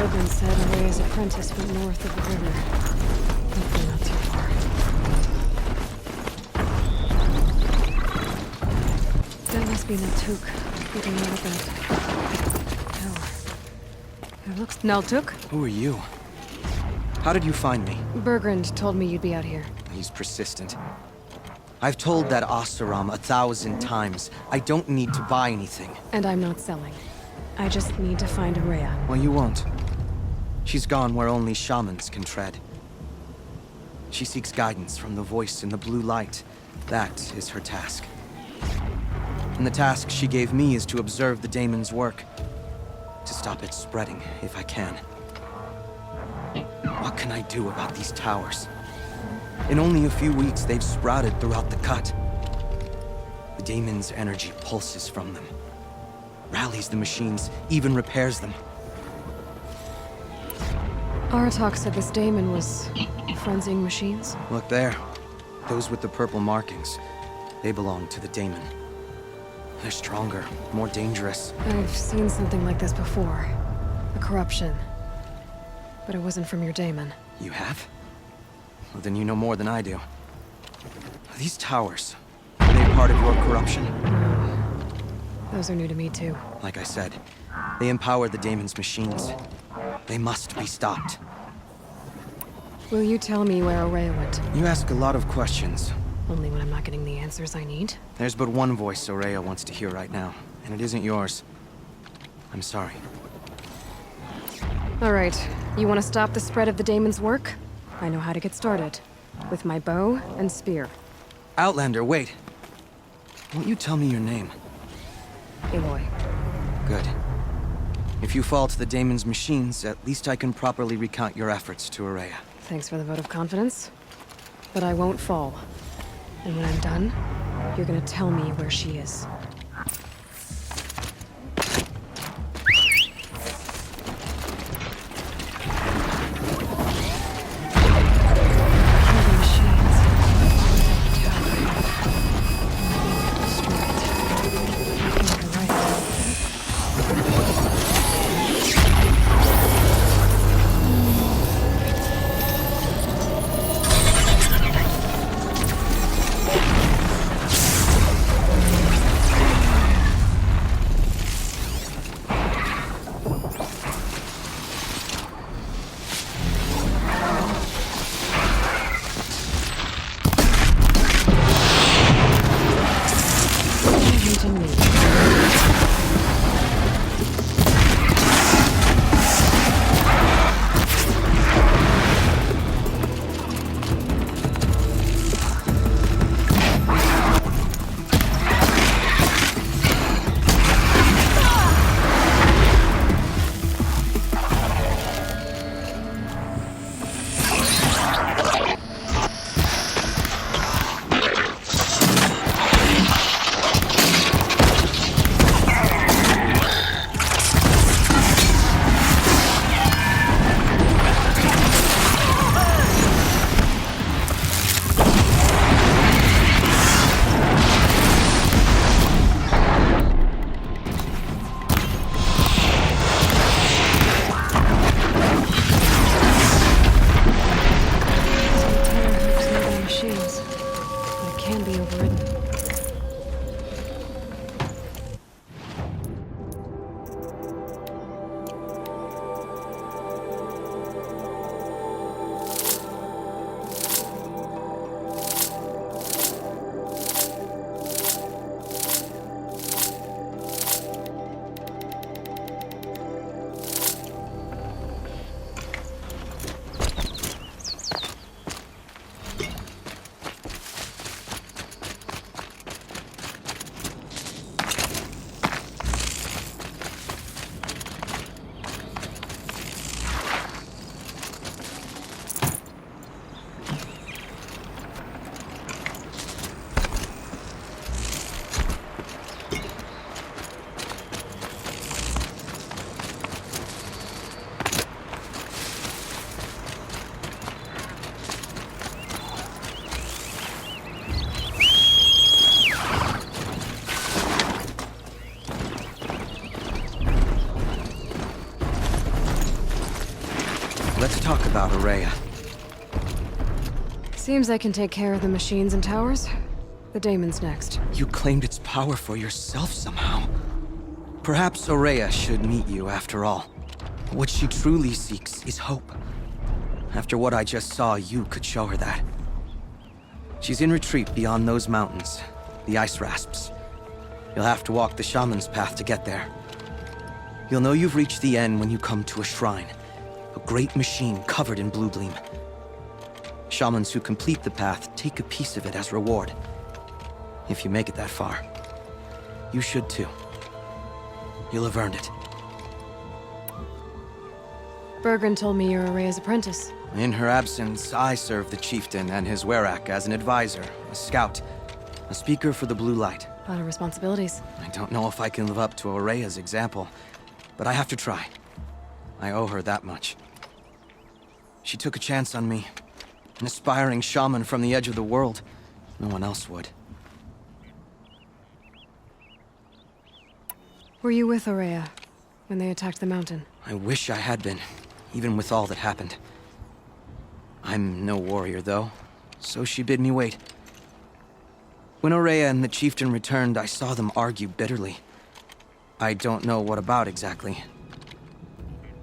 Bergman said Araya's apprentice went north of the river. Hopefully not too far. That must be Naltuk, looking out of that tower. It looks... Naltuk? Who are you? How did you find me? Bergrand told me you'd be out here. He's persistent. I've told that Oseram 1,000 times. I don't need to buy anything. And I'm not selling. I just need to find Araya. Well, you won't. She's gone where only shamans can tread. She seeks guidance from the voice in the blue light. That is her task. And the task she gave me is to observe the daemon's work. To stop it spreading, if I can. What can I do about these towers? In only a few weeks, they've sprouted throughout the cut. The daemon's energy pulses from them. Rallies the machines, even repairs them. Aratak said this daemon was frenzying machines. Look there. Those with the purple markings. They belong to the daemon. They're stronger, more dangerous. I've seen something like this before. A corruption. But it wasn't from your daemon. You have? Well, then you know more than I do. These towers, are they part of your corruption? No. Those are new to me too. Like I said, they empower the daemon's machines. They must be stopped. Will you tell me where Araya went? You ask a lot of questions. Only when I'm not getting the answers I need. There's but one voice Araya wants to hear right now, and it isn't yours. I'm sorry. All right. You want to stop the spread of the daemon's work? I know how to get started. With my bow and spear. Outlander, wait. Won't you tell me your name? Aloy. Good. If you fall to the daemon's machines, at least I can properly recount your efforts to Araya. Thanks for the vote of confidence. But I won't fall. And when I'm done, you're gonna tell me where she is. talk about Aurea. Seems I can take care of the machines and towers. The daemon's next. You claimed its power for yourself somehow. Perhaps Aurea should meet you after all. What she truly seeks is hope. After what I just saw, you could show her that. She's in retreat beyond those mountains, the Ice Rasps. You'll have to walk the Shaman's Path to get there. You'll know you've reached the end when you come to a shrine. A great machine covered in blue gleam. Shamans who complete the path take a piece of it as reward. If you make it that far, you should too. You'll have earned it. Bergren told me you're Aurea's apprentice. In her absence, I serve the chieftain and his Werak as an advisor, a scout, a speaker for the Blue Light. A lot of responsibilities. I don't know if I can live up to Aurea's example, but I have to try. I owe her that much. She took a chance on me. An aspiring shaman from the edge of the world. No one else would. Were you with Aurea when they attacked the mountain? I wish I had been, even with all that happened. I'm no warrior, though, so she bid me wait. When Aurea and the chieftain returned, I saw them argue bitterly. I don't know what about exactly.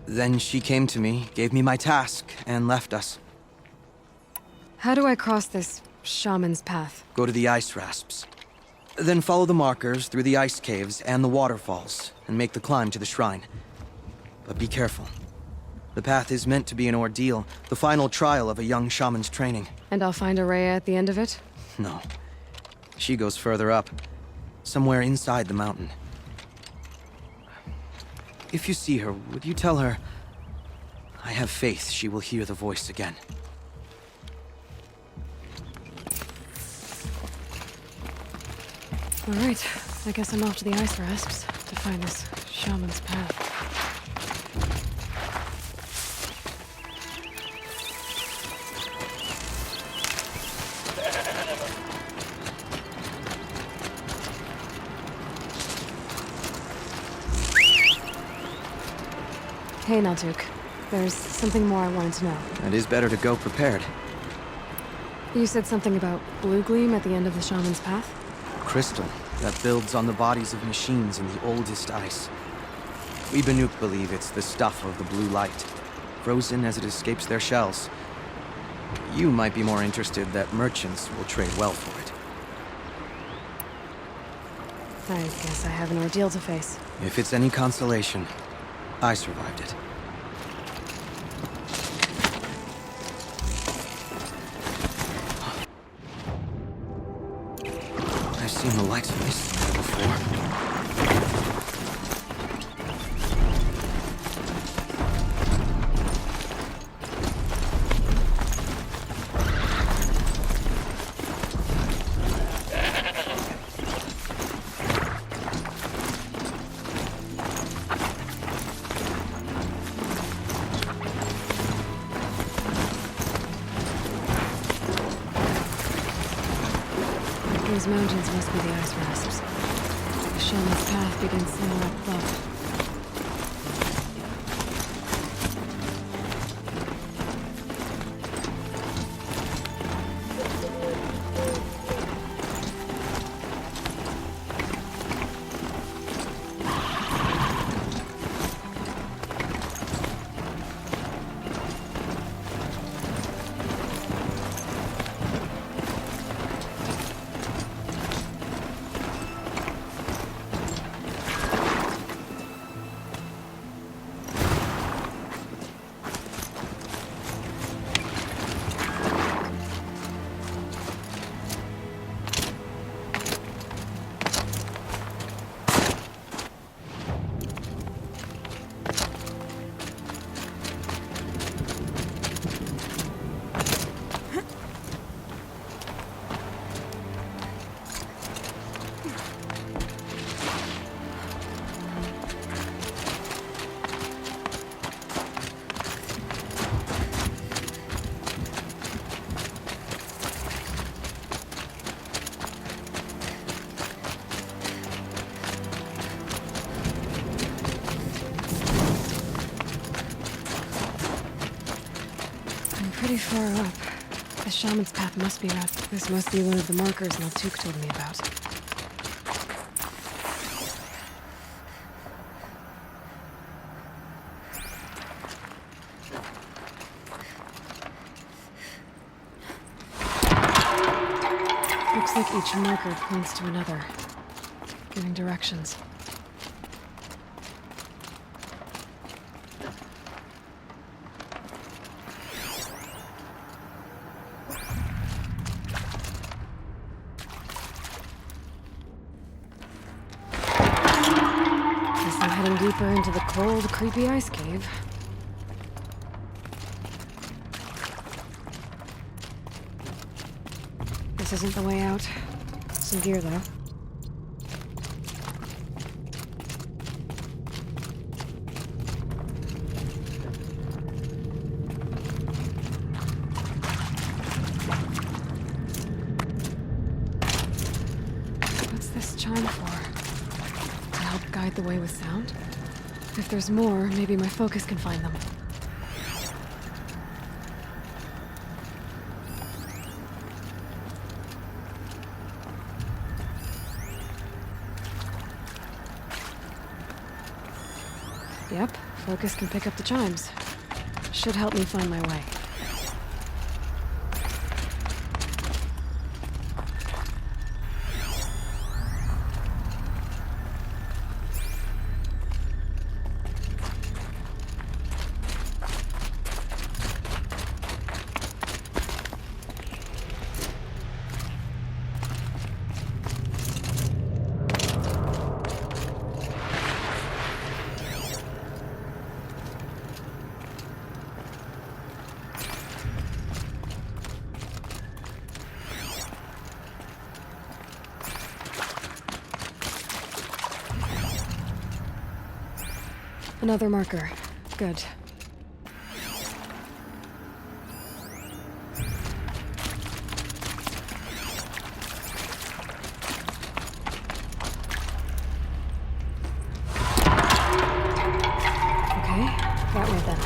Then she came to me, gave me my task, and left us. How do I cross this shaman's path? Go to the Ice Rasps. Then follow the markers through the ice caves and the waterfalls, and make the climb to the shrine. But be careful. The path is meant to be an ordeal, the final trial of a young shaman's training. And I'll find Aurea at the end of it? No. She goes further up, somewhere inside the mountain. If you see her, would you tell her, I have faith she will hear the voice again. All right, I guess I'm off to the Ice Rasps to find this shaman's path. Hey, Naltuk. There's something more I wanted to know. It is better to go prepared. You said something about blue gleam at the end of the shaman's path? Crystal that builds on the bodies of machines in the oldest ice. We Banuk believe it's the stuff of the blue light, frozen as it escapes their shells. You might be more interested that merchants will trade well for it. I guess I have an ordeal to face. If it's any consolation, I survived it. I've seen the likes of this somewhere before. Those mountains must be the Ice Rasps. The shaman's path begins somewhere up above. pretty far up. The shaman's path must be around. This must be one of the markers Naltuk told me about. Looks like each marker points to another, giving directions. Guess I'm heading deeper into the cold, creepy ice cave. This isn't the way out. Some gear, though. What's this chime for? To help guide the way with sound? If there's more, maybe my focus can find them. Yep, focus can pick up the chimes. Should help me find my way. Another marker. Good. Okay, that way then.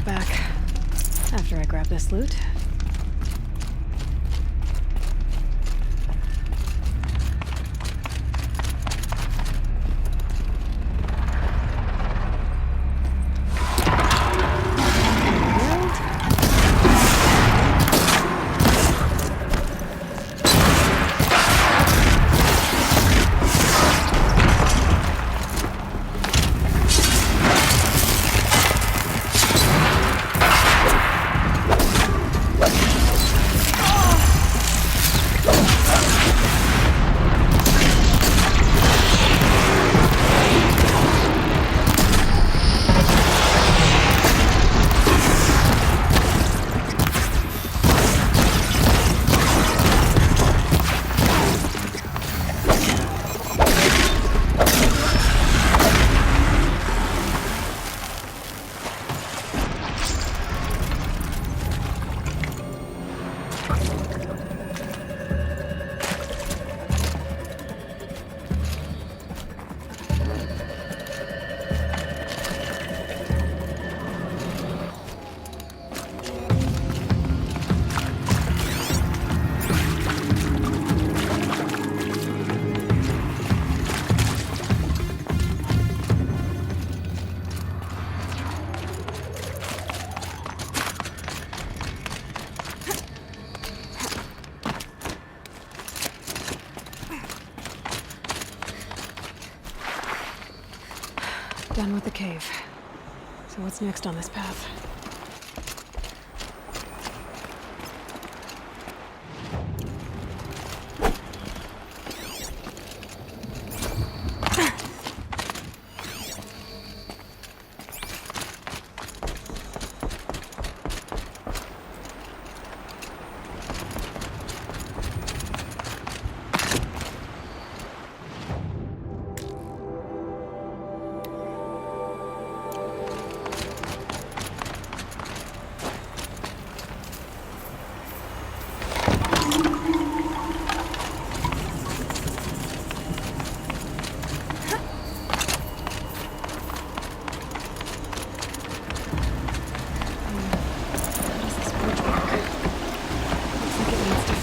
Back after I grab this loot. Done with the cave. So what's next on this path?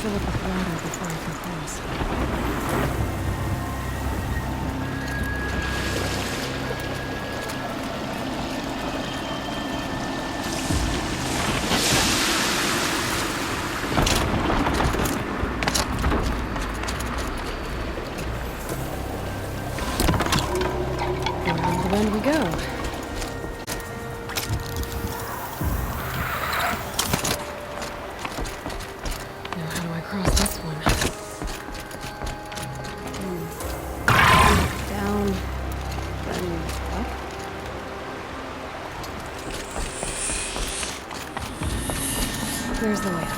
Fill up with water before I can cross. Around the bend we go. Now how do I cross this one? Down, then up. There's the way up.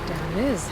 Down it is.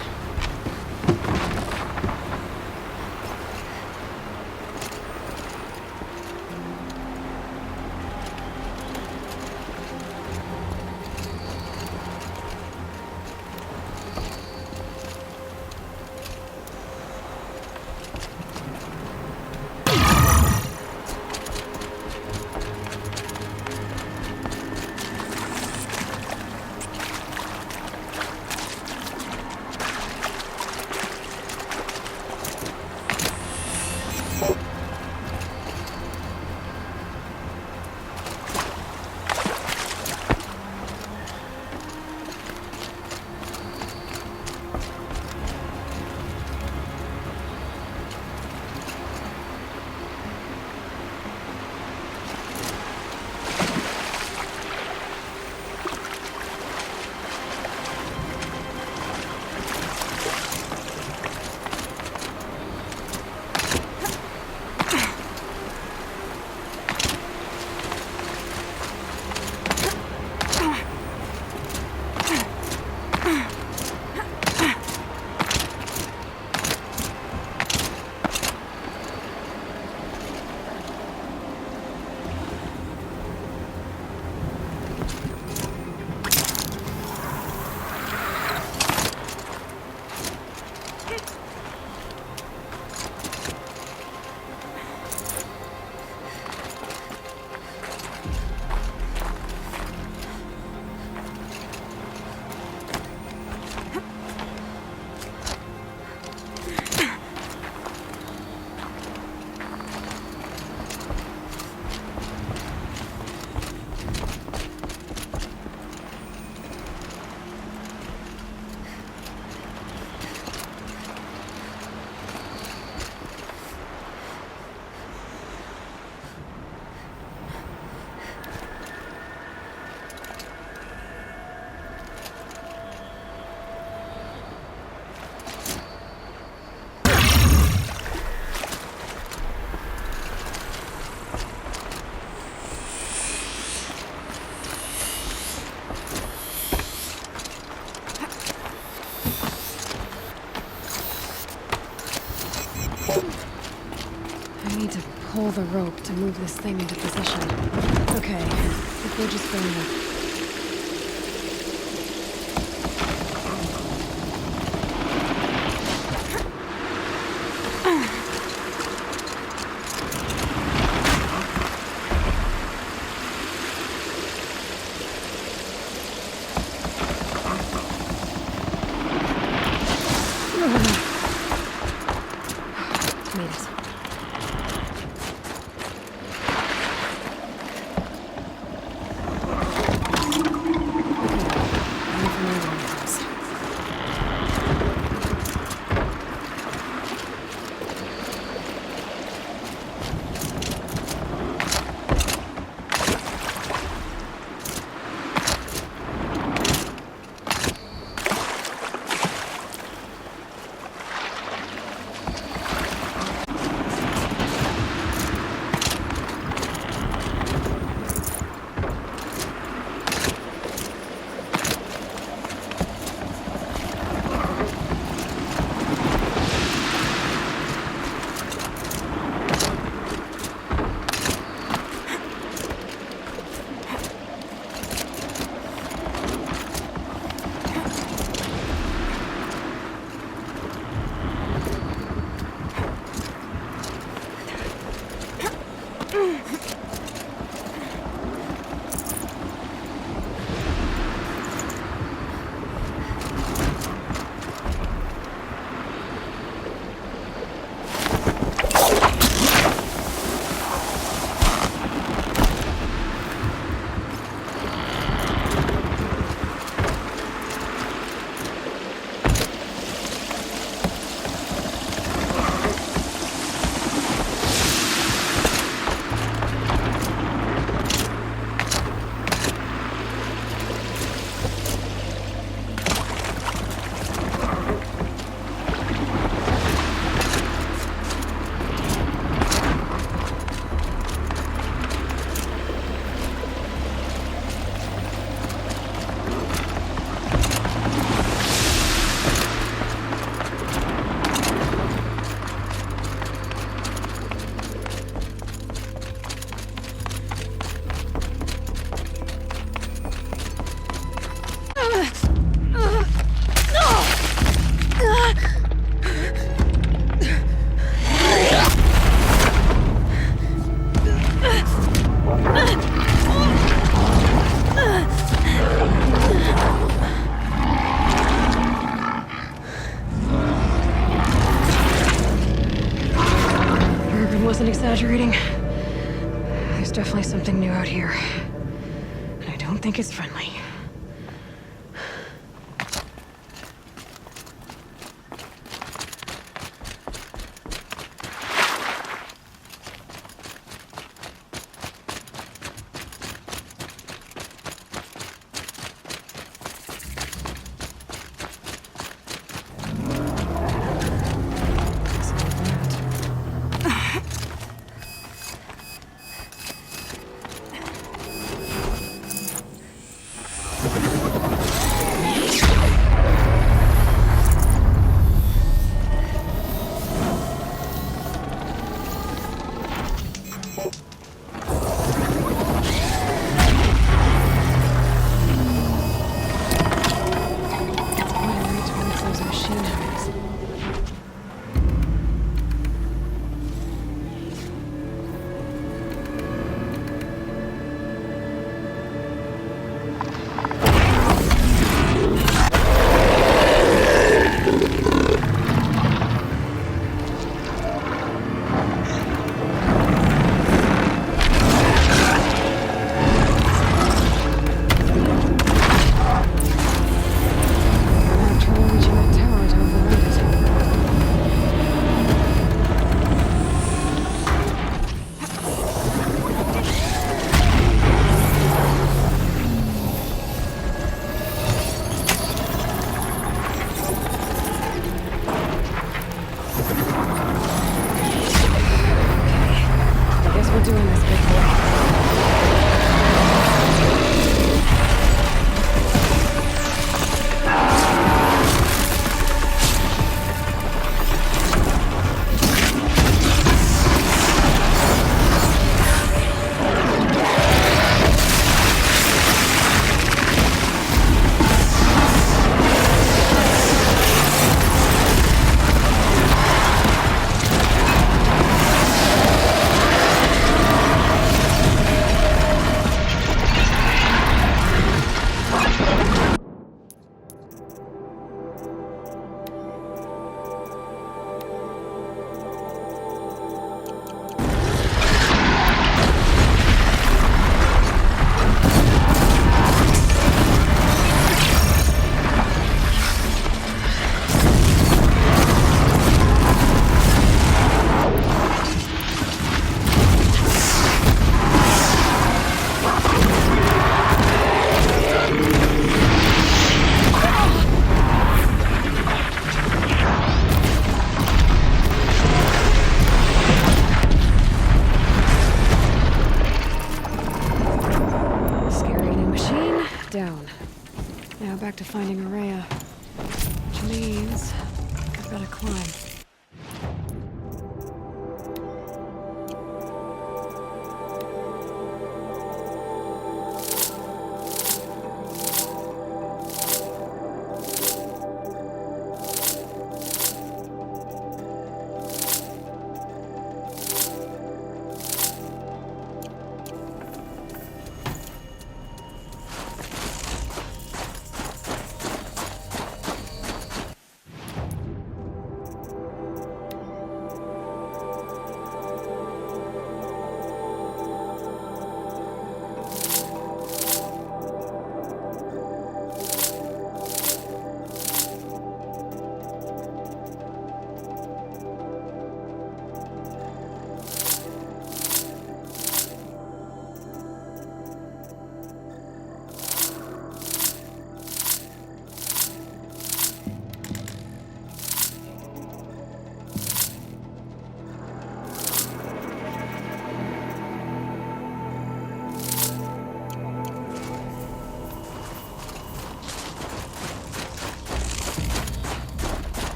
need to pull the rope to move this thing into position. Okay, the bridge is filling up. Made it. Wasn't exaggerating. There's definitely something new out here. And I don't think it's friendly. means I've got to climb.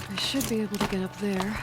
I should be able to get up there.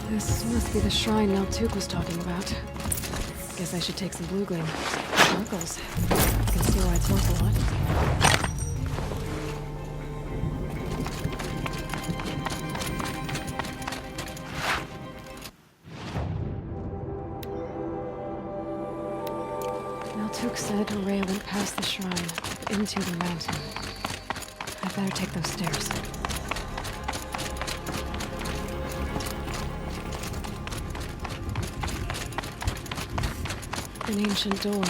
This must be the shrine Naltuk was talking about. Guess I should take some blue gleam. Sparkles. I can see why it's worth a lot. Naltuk said Rhea went past the shrine, up into the mountain. I'd better take those stairs. An ancient door.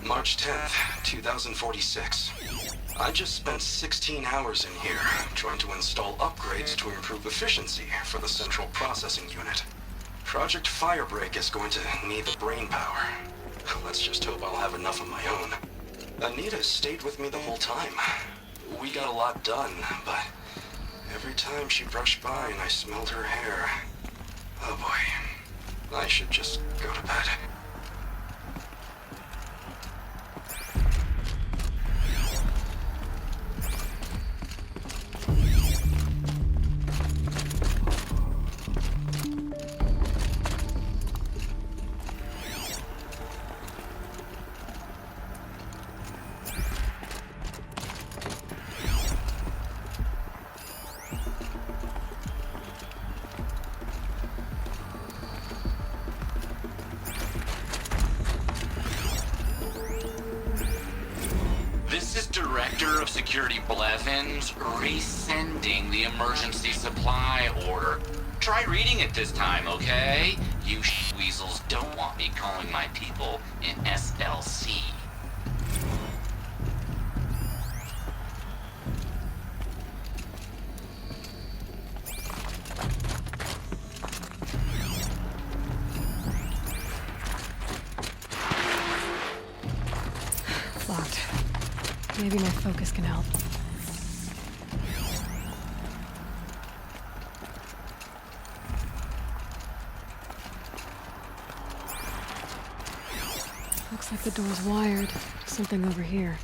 March 10th, 2046. I just spent 16 hours in here, trying to install upgrades to improve efficiency for the central processing unit. Project Firebreak is going to need the brain power. Let's just hope I'll have enough of my own. Anita stayed with me the whole time. We got a lot done, but every time she brushed by and I smelled her hair... Oh boy. I should just go to bed. Director of Security Blevins rescinding the emergency supply order. Try reading it this time, okay? You weasels don't want me calling my people in SLC. Locked. Maybe my focus can help. Looks like the door's wired to something over here.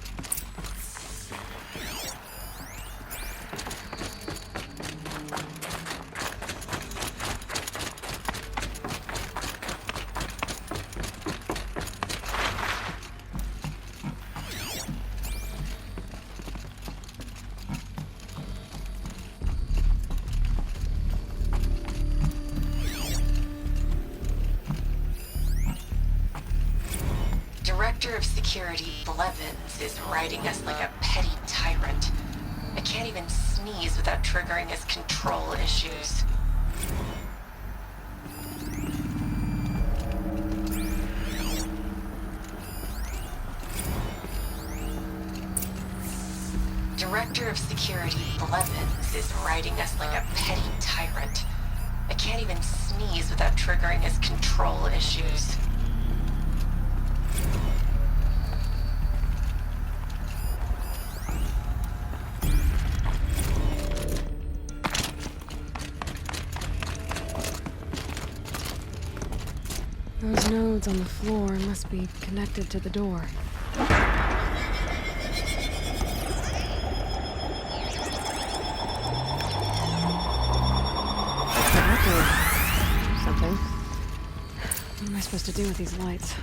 Director of Security Blevins is riding us like a petty tyrant. I can't even sneeze without triggering his control issues. Director of Security Blevins is riding us like a petty tyrant. I can't even sneeze without triggering his control issues. Those nodes on the floor must be connected to the door. Something. What am I supposed to do with these lights?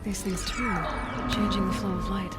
These things turn, changing the flow of light.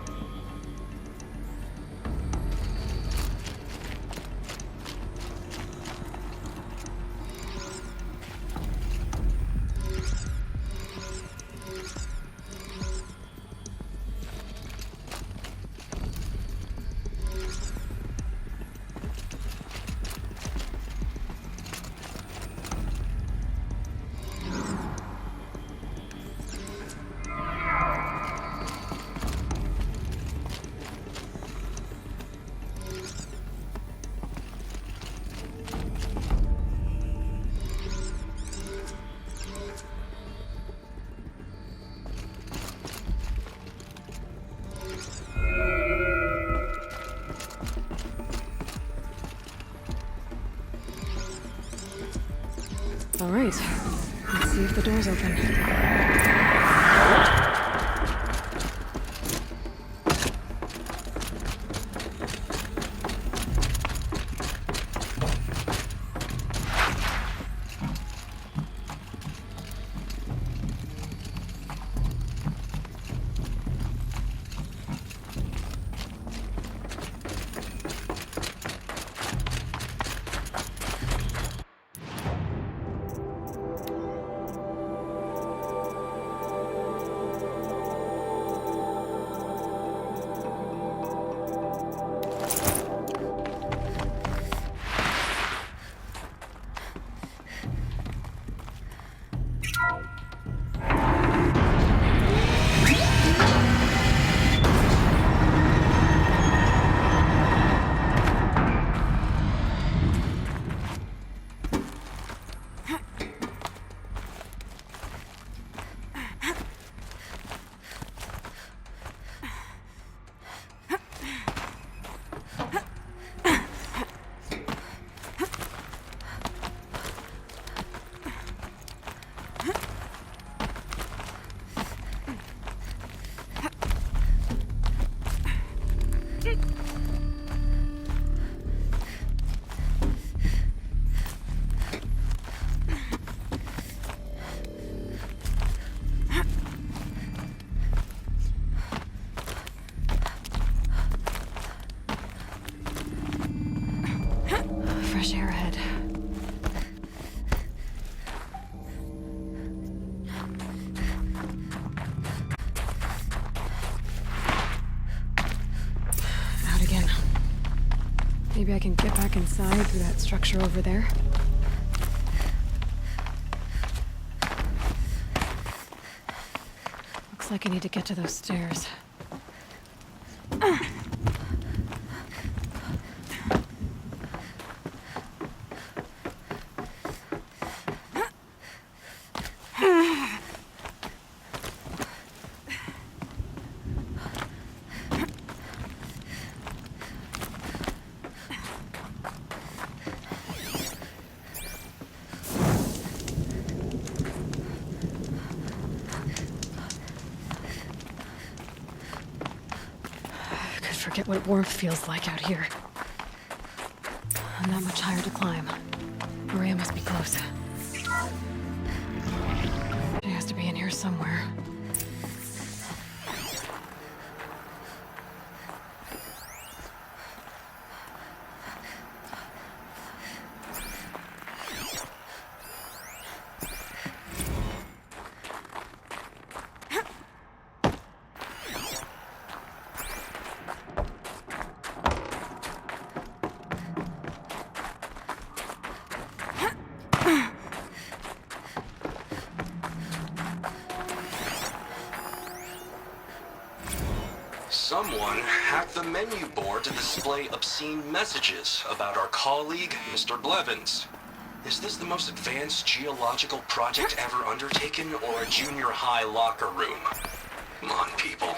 All right, let's see if the door's open. Fresh air ahead. Out again. Maybe I can get back inside through that structure over there. Looks like I need to get to those stairs. forget what warmth feels like out here. Not much higher to climb. Maria must be close. She has to be in here somewhere. Someone hacked the menu board to display obscene messages about our colleague, Mr. Blevins. Is this the most advanced geological project ever undertaken, or a junior high locker room? Come on, people.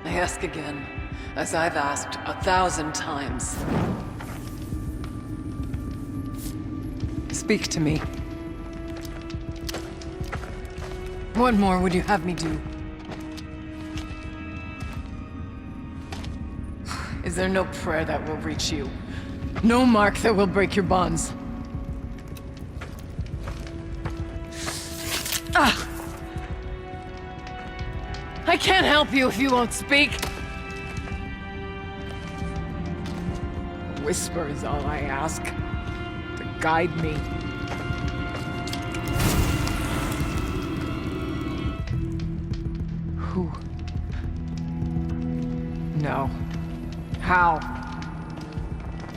I ask again, as I've asked 1,000 times. Speak to me. What more would you have me do? Is there no prayer that will reach you? No mark that will break your bonds? Ah! I can't help you if you won't speak. A whisper is all I ask, to guide me. Who? No. How?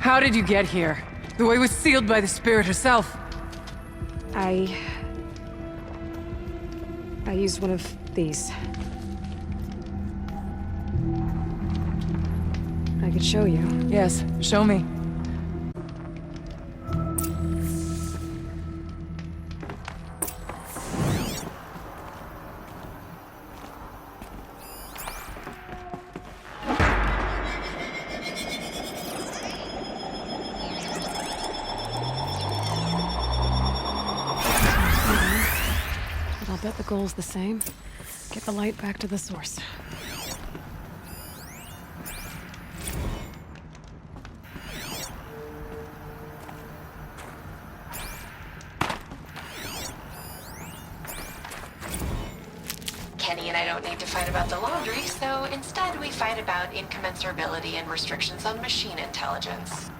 How did you get here? The way was sealed by the Spirit herself. I used one of these. I could show you. Yes, show me. But I'll bet the goal's the same. Get the light back to the source. Kenny and I don't need to fight about the laundry, so instead we fight about incommensurability and restrictions on machine intelligence.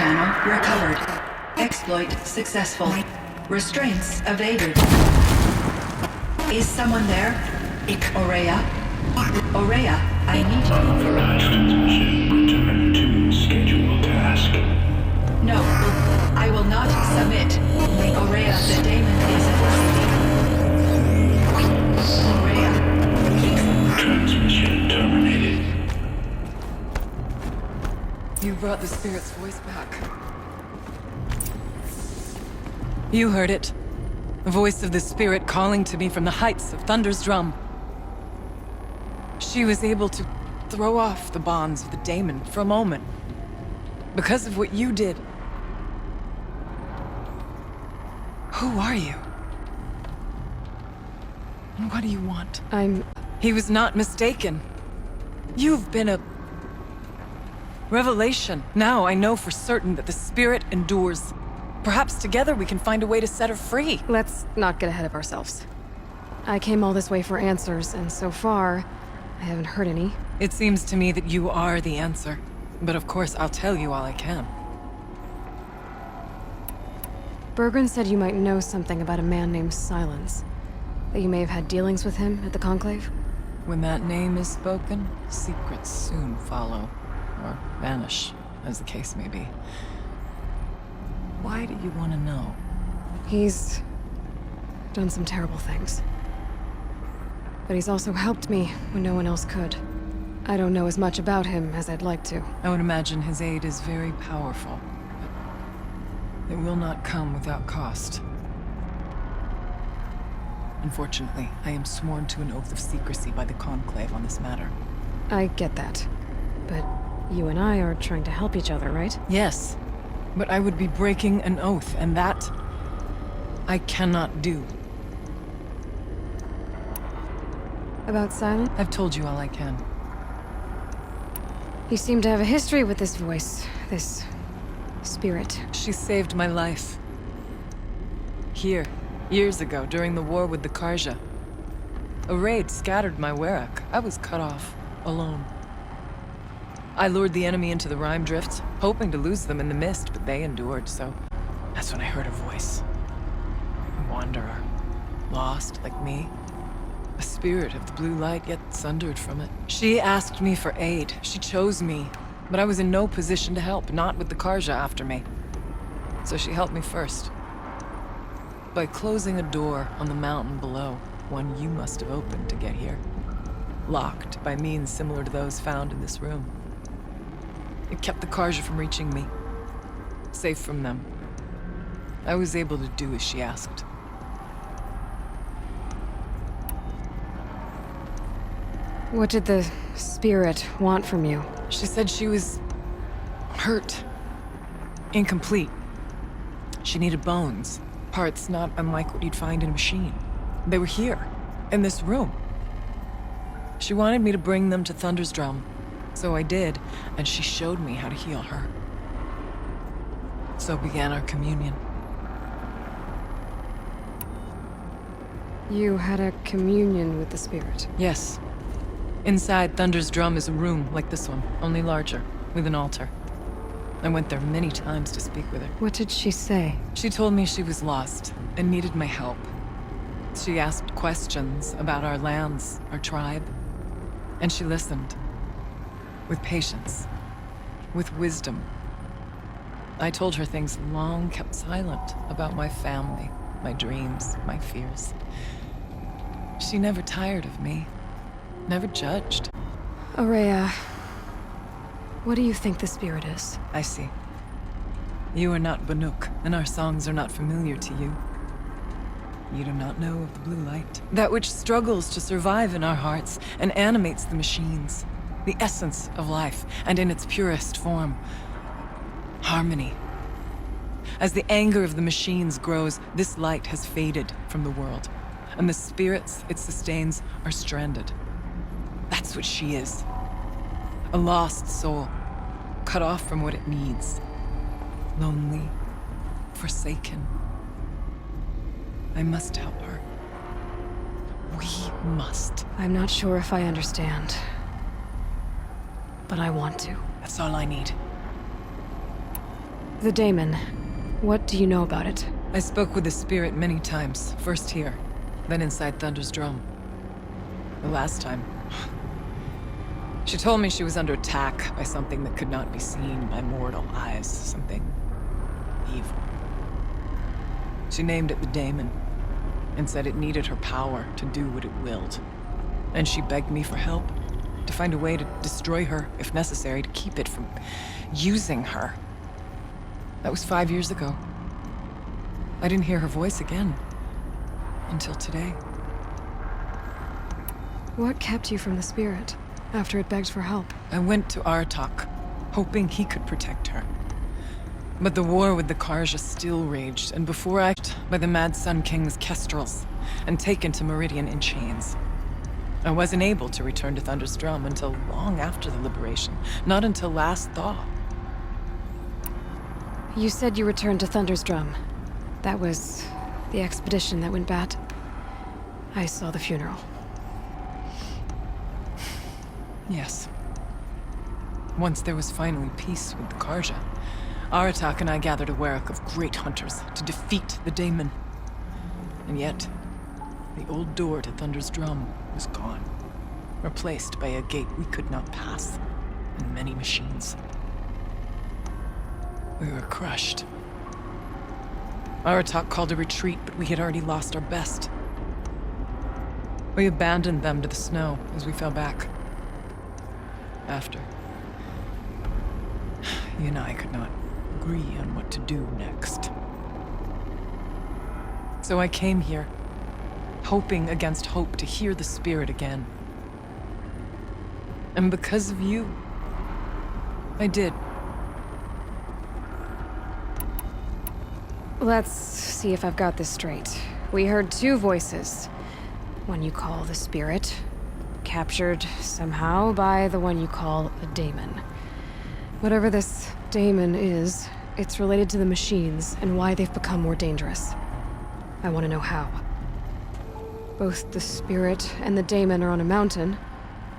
channel recovered. Exploit successful. Restraints evaded. Is someone there? Aurea? Aurea, I need you. Transmission return to scheduled task. No, I will not submit. Aurea, the daemon is at work. Aurea. Transmission terminated. You brought the spirit's voice back. You heard it. The voice of the spirit calling to me from the heights of Thunder's Drum. She was able to throw off the bonds of the daemon for a moment. Because of what you did. Who are you? And what do you want? He was not mistaken. You've been a revelation. Now I know for certain that the spirit endures. Perhaps together we can find a way to set her free. Let's not get ahead of ourselves. I came all this way for answers, and so far, I haven't heard any. It seems to me that you are the answer. But of course, I'll tell you all I can. Bergren said you might know something about a man named Silence. That you may have had dealings with him at the Conclave? When that name is spoken, secrets soon follow. Or vanish, as the case may be. Why do you want to know? He's done some terrible things. But he's also helped me when no one else could. I don't know as much about him as I'd like to. I would imagine his aid is very powerful. But it will not come without cost. Unfortunately, I am sworn to an oath of secrecy by the Conclave on this matter. I get that. But you and I are trying to help each other, right? Yes. But I would be breaking an oath, and that I cannot do. About Silence? I've told you all I can. You seem to have a history with this voice, this spirit. She saved my life. Here, years ago, during the war with the Karja. A raid scattered my Werak. I was cut off, alone. I lured the enemy into the Rime Drift, hoping to lose them in the mist, but they endured, so that's when I heard her voice. A wanderer. Lost, like me. A spirit of the blue light, yet sundered from it. She asked me for aid. She chose me. But I was in no position to help, not with the Karja after me. So she helped me first. By closing a door on the mountain below, one you must have opened to get here. Locked by means similar to those found in this room. It kept the Karja from reaching me. Safe from them. I was able to do as she asked. What did the spirit want from you? She said she was hurt. Incomplete. She needed bones. Parts not unlike what you'd find in a machine. They were here, in this room. She wanted me to bring them to Thunder's Drum. So I did, and she showed me how to heal her. So began our communion. You had a communion with the spirit? Yes. Inside Thunder's Drum is a room like this one, only larger, with an altar. I went there many times to speak with her. What did she say? She told me she was lost and needed my help. She asked questions about our lands, our tribe, and she listened. With patience. With wisdom. I told her things long kept silent about my family, my dreams, my fears. She never tired of me. Never judged. Aurea, what do you think the spirit is? I see. You are not Banuk, and our songs are not familiar to you. You do not know of the blue light. That which struggles to survive in our hearts and animates the machines. The essence of life, and in its purest form. Harmony. As the anger of the machines grows, this light has faded from the world, and the spirits it sustains are stranded. That's what she is. A lost soul, cut off from what it needs. Lonely, forsaken. I must help her. We must. I'm not sure if I understand. But I want to. That's all I need. The daemon. What do you know about it? I spoke with the spirit many times. First here, then inside Thunder's drum. The last time... She told me she was under attack by something that could not be seen by mortal eyes. Something... evil. She named it the daemon, and said it needed her power to do what it willed. And she begged me for help, to find a way to destroy her, if necessary, to keep it from using her. That was 5 years ago. I didn't hear her voice again. Until today. What kept you from the spirit, after it begged for help? I went to Aratak, hoping he could protect her. But the war with the Karja still raged, and before I... by the Mad Sun King's Kestrels, and taken to Meridian in chains. I wasn't able to return to Thunder's Drum until long after the liberation. Not until last thaw. You said you returned to Thunder's Drum. That was the expedition that went bad. I saw the funeral. Yes. Once there was finally peace with the Karja, Aratak and I gathered a Werak of great hunters to defeat the daemon. And yet, the old door to Thunder's Drum was gone, replaced by a gate we could not pass, and many machines. We were crushed. Aratak called a retreat, but we had already lost our best. We abandoned them to the snow as we fell back. After. You and I could not agree on what to do next. So I came here, hoping against hope to hear the spirit again. And because of you, I did. Let's see if I've got this straight. We heard two voices. One you call the spirit, captured somehow by the one you call a daemon. Whatever this daemon is, it's related to the machines and why they've become more dangerous. I want to know how. Both the spirit and the daemon are on a mountain.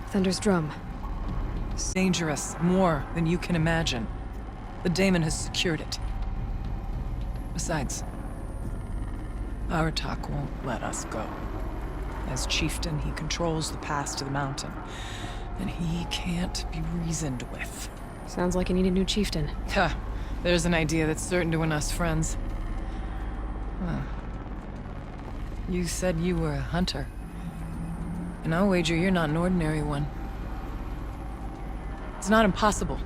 Thunder's Drum. Dangerous, more than you can imagine. The daemon has secured it. Besides, Aratak won't let us go. As chieftain, he controls the pass to the mountain, and he can't be reasoned with. Sounds like you need a new chieftain. Ha! There's an idea that's certain to win us friends. Huh. You said you were a hunter. And I'll wager you're not an ordinary one. It's not impossible,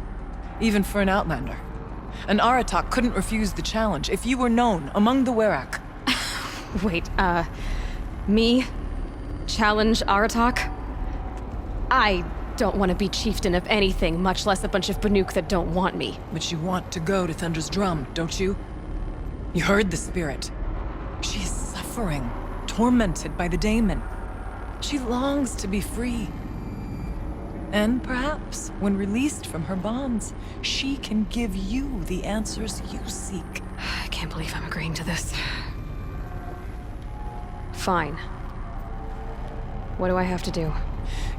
even for an outlander. And Aratak couldn't refuse the challenge if you were known among the Werak. Wait, me? Challenge Aratak? I don't want to be chieftain of anything, much less a bunch of Banuk that don't want me. But you want to go to Thunder's Drum, don't you? You heard the spirit. She is suffering, tormented by the daemon. She longs to be free. And perhaps, when released from her bonds, she can give you the answers you seek. I can't believe I'm agreeing to this. Fine. What do I have to do?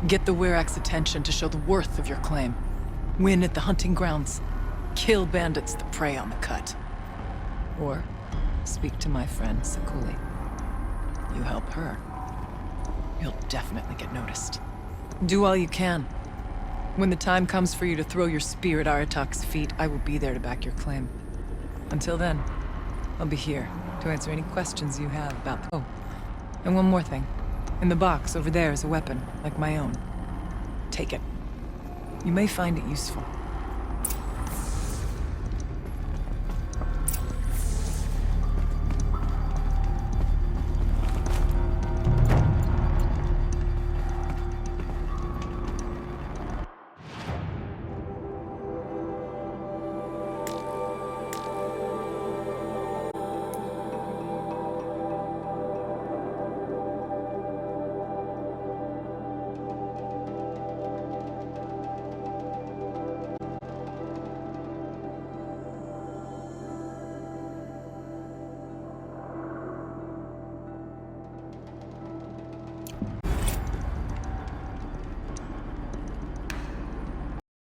Get the Werak's attention to show the worth of your claim. Win at the hunting grounds. Kill bandits that prey on the cut. Or speak to my friend Sakuli. You help her, you'll definitely get noticed. Do all you can. When the time comes for you to throw your spear at Aratak's feet, I will be there to back your claim. Until then, I'll be here to answer any questions you have about the... Oh, and one more thing. In the box over there is a weapon, like my own. Take it. You may find it useful.